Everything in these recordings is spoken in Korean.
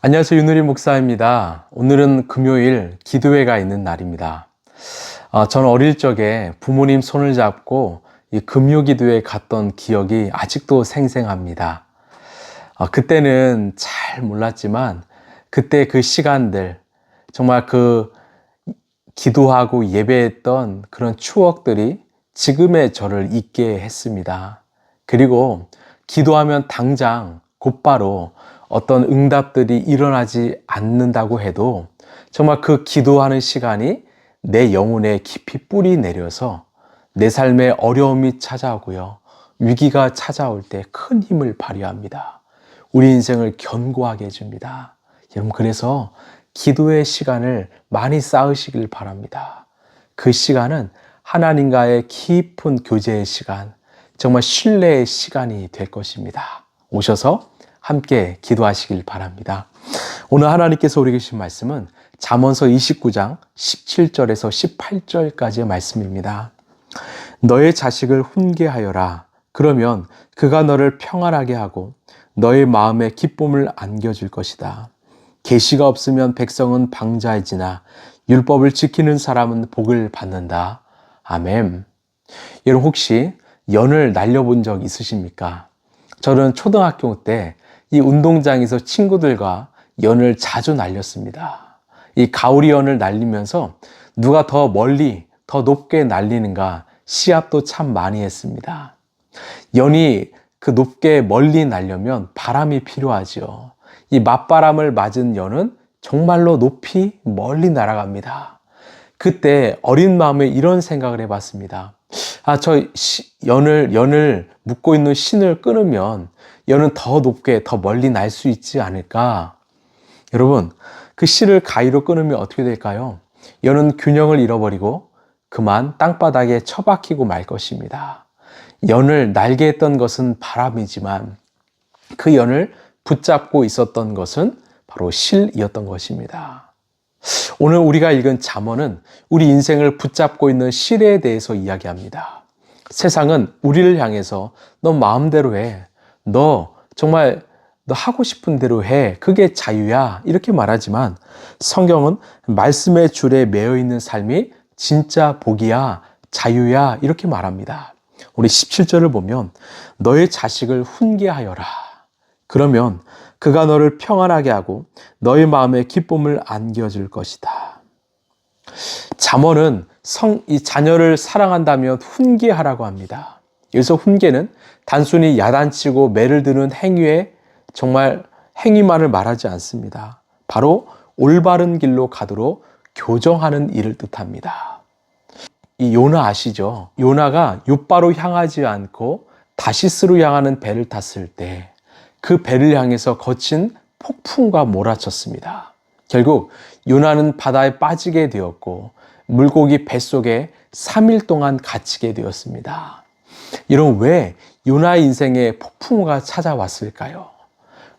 안녕하세요. 윤우리 목사입니다. 오늘은 금요일 기도회가 있는 날입니다. 저는 어릴 적에 부모님 손을 잡고 이 금요기도회 갔던 기억이 아직도 생생합니다. 그때는 잘 몰랐지만 그때 그 시간들, 정말 그 기도하고 예배했던 그런 추억들이 지금의 저를 있게 했습니다. 그리고 기도하면 당장 곧바로 어떤 응답들이 일어나지 않는다고 해도 정말 그 기도하는 시간이 내 영혼에 깊이 뿌리 내려서 내 삶에 어려움이 찾아오고요. 위기가 찾아올 때 큰 힘을 발휘합니다. 우리 인생을 견고하게 해줍니다. 여러분, 그래서 기도의 시간을 많이 쌓으시길 바랍니다. 그 시간은 하나님과의 깊은 교제의 시간, 정말 신뢰의 시간이 될 것입니다. 오셔서 함께 기도하시길 바랍니다. 오늘 하나님께서 우리에게 주신 말씀은 잠언서 29장 17절에서 18절까지의 말씀입니다. 너의 자식을 훈계하여라. 그러면 그가 너를 평안하게 하고 너의 마음에 기쁨을 안겨줄 것이다. 계시가 없으면 백성은 방자해지나 율법을 지키는 사람은 복을 받는다. 아멘. 여러분, 혹시 연을 날려본 적 있으십니까? 저는 초등학교 때 이 운동장에서 친구들과 연을 자주 날렸습니다. 이 가오리 연을 날리면서 누가 더 멀리, 더 높게 날리는가 시합도 참 많이 했습니다. 연이 그 높게 멀리 날려면 바람이 필요하죠. 이 맞바람을 맞은 연은 정말로 높이 멀리 날아갑니다. 그때 어린 마음에 이런 생각을 해봤습니다. 연을 묶고 있는 신을 끊으면 연은 더 높게, 더 멀리 날 수 있지 않을까? 여러분, 그 실을 가위로 끊으면 어떻게 될까요? 연은 균형을 잃어버리고 그만 땅바닥에 처박히고 말 것입니다. 연을 날게 했던 것은 바람이지만 그 연을 붙잡고 있었던 것은 바로 실이었던 것입니다. 오늘 우리가 읽은 잠언은 우리 인생을 붙잡고 있는 실에 대해서 이야기합니다. 세상은 우리를 향해서 너 마음대로 해. 너 정말 너 하고 싶은 대로 해. 그게 자유야. 이렇게 말하지만 성경은 말씀의 줄에 매여 있는 삶이 진짜 복이야. 자유야. 이렇게 말합니다. 우리 17절을 보면 너의 자식을 훈계하여라. 그러면 그가 너를 평안하게 하고 너의 마음에 기쁨을 안겨줄 것이다. 잠언은 이 자녀를 사랑한다면 훈계하라고 합니다. 여기서 훈계는 단순히 야단치고 매를 드는 행위에 정말 행위만을 말하지 않습니다. 바로 올바른 길로 가도록 교정하는 일을 뜻합니다. 이 요나 아시죠? 요나가 욥바로 향하지 않고 다시스로 향하는 배를 탔을 때 그 배를 향해서 거친 폭풍과 몰아쳤습니다. 결국 요나는 바다에 빠지게 되었고 물고기 뱃속에 3일 동안 갇히게 되었습니다. 이런 왜 요나의 인생에 폭풍우가 찾아왔을까요?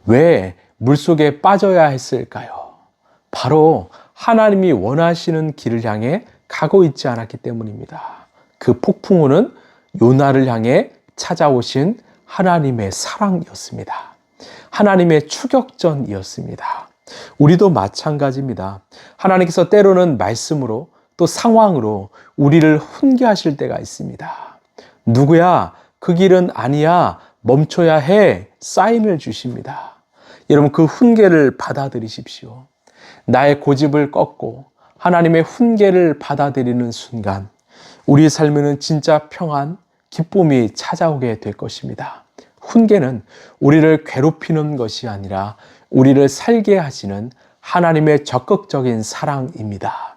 왜 물속에 빠져야 했을까요? 바로 하나님이 원하시는 길을 향해 가고 있지 않았기 때문입니다. 그 폭풍우는 요나를 향해 찾아오신 하나님의 사랑이었습니다. 하나님의 추격전이었습니다. 우리도 마찬가지입니다. 하나님께서 때로는 말씀으로 또 상황으로 우리를 훈계하실 때가 있습니다. 누구야? 그 길은 아니야. 멈춰야 해. 사인을 주십니다. 여러분, 그 훈계를 받아들이십시오. 나의 고집을 꺾고 하나님의 훈계를 받아들이는 순간 우리의 삶에는 진짜 평안, 기쁨이 찾아오게 될 것입니다. 훈계는 우리를 괴롭히는 것이 아니라 우리를 살게 하시는 하나님의 적극적인 사랑입니다.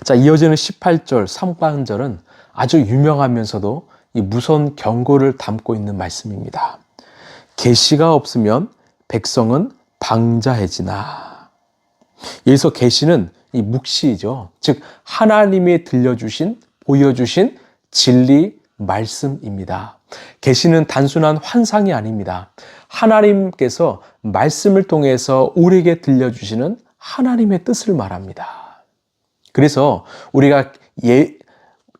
자, 이어지는 18절, 상반절은 아주 유명하면서도 이 무서운 경고를 담고 있는 말씀입니다. 계시가 없으면 백성은 방자해지나. 여기서 계시는 이 묵시이죠. 즉 하나님이 들려주신, 보여주신 진리 말씀입니다. 계시는 단순한 환상이 아닙니다. 하나님께서 말씀을 통해서 우리에게 들려주시는 하나님의 뜻을 말합니다. 그래서 우리가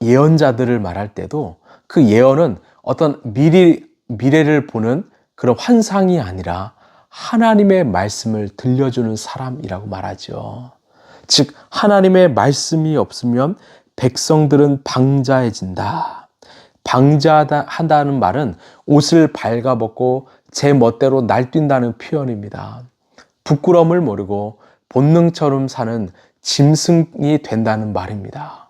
예언자들을 말할 때도 그 예언은 어떤 미래를 보는 그런 환상이 아니라 하나님의 말씀을 들려주는 사람이라고 말하죠. 즉 하나님의 말씀이 없으면 백성들은 방자해진다. 방자한다는 말은 옷을 발가벗고 제 멋대로 날뛴다는 표현입니다. 부끄러움을 모르고 본능처럼 사는 짐승이 된다는 말입니다.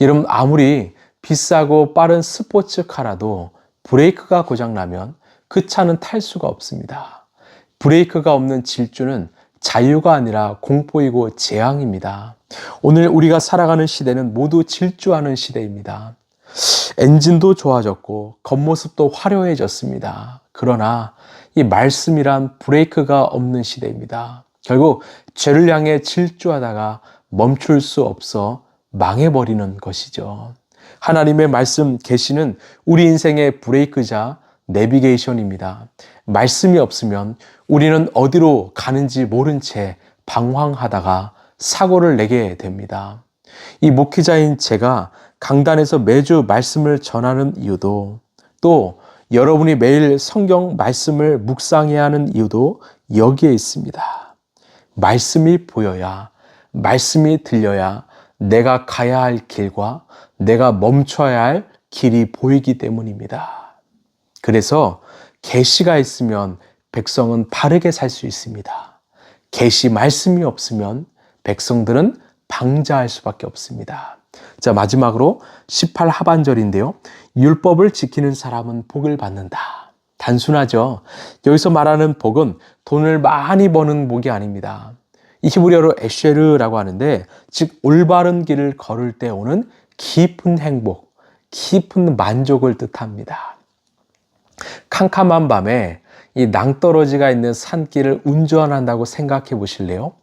여러분, 아무리 비싸고 빠른 스포츠카라도 브레이크가 고장나면 그 차는 탈 수가 없습니다. 브레이크가 없는 질주는 자유가 아니라 공포이고 재앙입니다. 오늘 우리가 살아가는 시대는 모두 질주하는 시대입니다. 엔진도 좋아졌고 겉모습도 화려해졌습니다. 그러나 이 말씀이란 브레이크가 없는 시대입니다. 결국 죄를 향해 질주하다가 멈출 수 없어 망해버리는 것이죠. 하나님의 말씀 계시는 우리 인생의 브레이크자 내비게이션입니다. 말씀이 없으면 우리는 어디로 가는지 모른 채 방황하다가 사고를 내게 됩니다. 이 목회자인 제가 강단에서 매주 말씀을 전하는 이유도, 또 여러분이 매일 성경 말씀을 묵상해야 하는 이유도 여기에 있습니다. 말씀이 보여야, 말씀이 들려야 내가 가야 할 길과 내가 멈춰야 할 길이 보이기 때문입니다. 그래서 계시가 있으면 백성은 바르게 살 수 있습니다. 계시 말씀이 없으면 백성들은 방자할 수밖에 없습니다. 자, 마지막으로 18 하반절인데요. 율법을 지키는 사람은 복을 받는다. 단순하죠. 여기서 말하는 복은 돈을 많이 버는 복이 아닙니다. 이 히브리어로 에쉐르라고 하는데, 즉 올바른 길을 걸을 때 오는 깊은 행복, 깊은 만족을 뜻합니다. 캄캄한 밤에 이 낭떠러지가 있는 산길을 운전한다고 생각해 보실래요?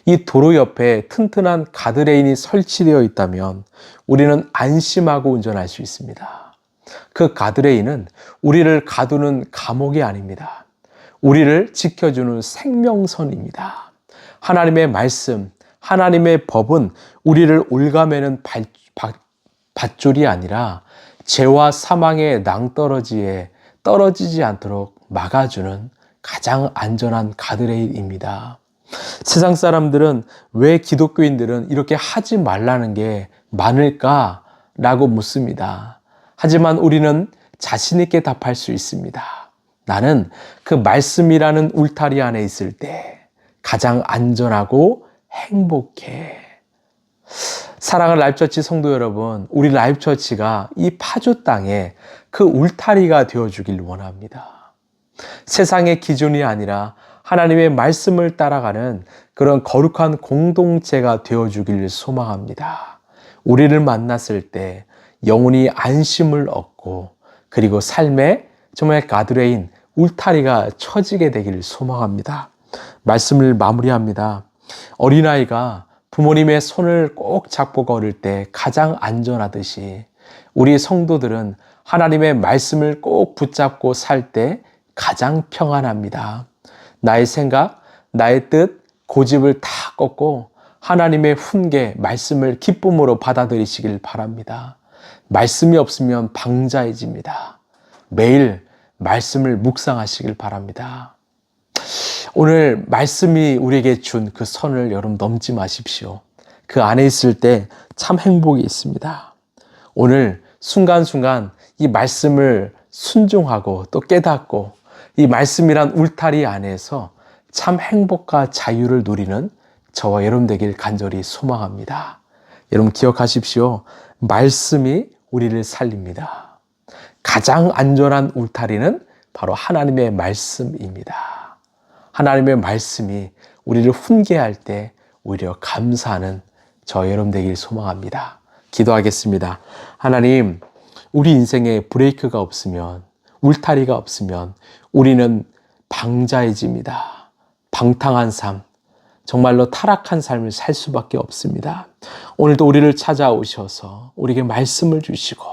이 도로 옆에 튼튼한 가드레인이 설치되어 있다면 우리는 안심하고 운전할 수 있습니다. 그 가드레인은 우리를 가두는 감옥이 아닙니다. 우리를 지켜주는 생명선입니다. 하나님의 말씀, 하나님의 법은 우리를 올가매는 밧줄이 아니라 죄와 사망의 낭떠러지에 떨어지지 않도록 막아주는 가장 안전한 가드레일입니다. 세상 사람들은 왜 기독교인들은 이렇게 하지 말라는 게 많을까라고 묻습니다. 하지만 우리는 자신 있게 답할 수 있습니다. 나는 그 말씀이라는 울타리 안에 있을 때 가장 안전하고 행복해. 사랑하는 라이프처치 성도 여러분, 우리 라이프처치가 이 파주 땅에 그 울타리가 되어주길 원합니다. 세상의 기준이 아니라 하나님의 말씀을 따라가는 그런 거룩한 공동체가 되어주길 소망합니다. 우리를 만났을 때 영혼이 안심을 얻고, 그리고 삶에 정말 가드레인, 울타리가 쳐지게 되기를 소망합니다. 말씀을 마무리합니다. 어린아이가 부모님의 손을 꼭 잡고 걸을 때 가장 안전하듯이 우리 성도들은 하나님의 말씀을 꼭 붙잡고 살 때 가장 평안합니다. 나의 생각, 나의 뜻, 고집을 다 꺾고 하나님의 훈계, 말씀을 기쁨으로 받아들이시길 바랍니다. 말씀이 없으면 방자해집니다. 매일 말씀을 묵상하시길 바랍니다. 오늘 말씀이 우리에게 준 그 선을 여러분 넘지 마십시오. 그 안에 있을 때 참 행복이 있습니다. 오늘 순간순간 이 말씀을 순종하고 또 깨닫고 이 말씀이란 울타리 안에서 참 행복과 자유를 누리는 저와 여러분 되길 간절히 소망합니다. 여러분 기억하십시오. 말씀이 우리를 살립니다. 가장 안전한 울타리는 바로 하나님의 말씀입니다. 하나님의 말씀이 우리를 훈계할 때 오히려 감사하는 저 여러분 되길 소망합니다. 기도하겠습니다. 하나님, 우리 인생에 브레이크가 없으면, 울타리가 없으면 우리는 방자해집니다. 방탕한 삶, 정말로 타락한 삶을 살 수밖에 없습니다. 오늘도 우리를 찾아오셔서 우리에게 말씀을 주시고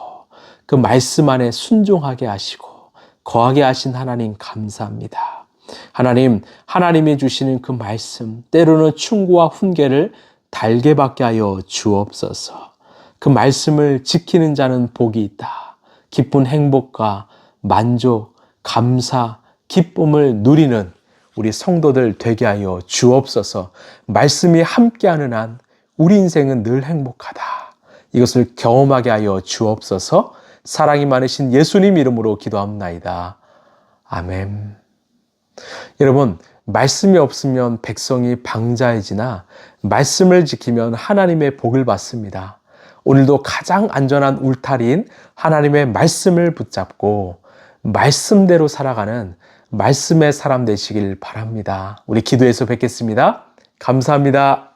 그 말씀 안에 순종하게 하시고 거하게 하신 하나님 감사합니다. 하나님, 하나님이 주시는 그 말씀, 때로는 충고와 훈계를 달게 받게 하여 주옵소서. 그 말씀을 지키는 자는 복이 있다. 깊은 행복과 만족, 감사, 기쁨을 누리는 우리 성도들 되게 하여 주옵소서. 말씀이 함께하는 한 우리 인생은 늘 행복하다. 이것을 경험하게 하여 주옵소서. 사랑이 많으신 예수님 이름으로 기도합나이다. 아멘. 여러분, 말씀이 없으면 백성이 방자해지나 말씀을 지키면 하나님의 복을 받습니다. 오늘도 가장 안전한 울타리인 하나님의 말씀을 붙잡고 말씀대로 살아가는 말씀의 사람 되시길 바랍니다. 우리 기도해서 뵙겠습니다. 감사합니다.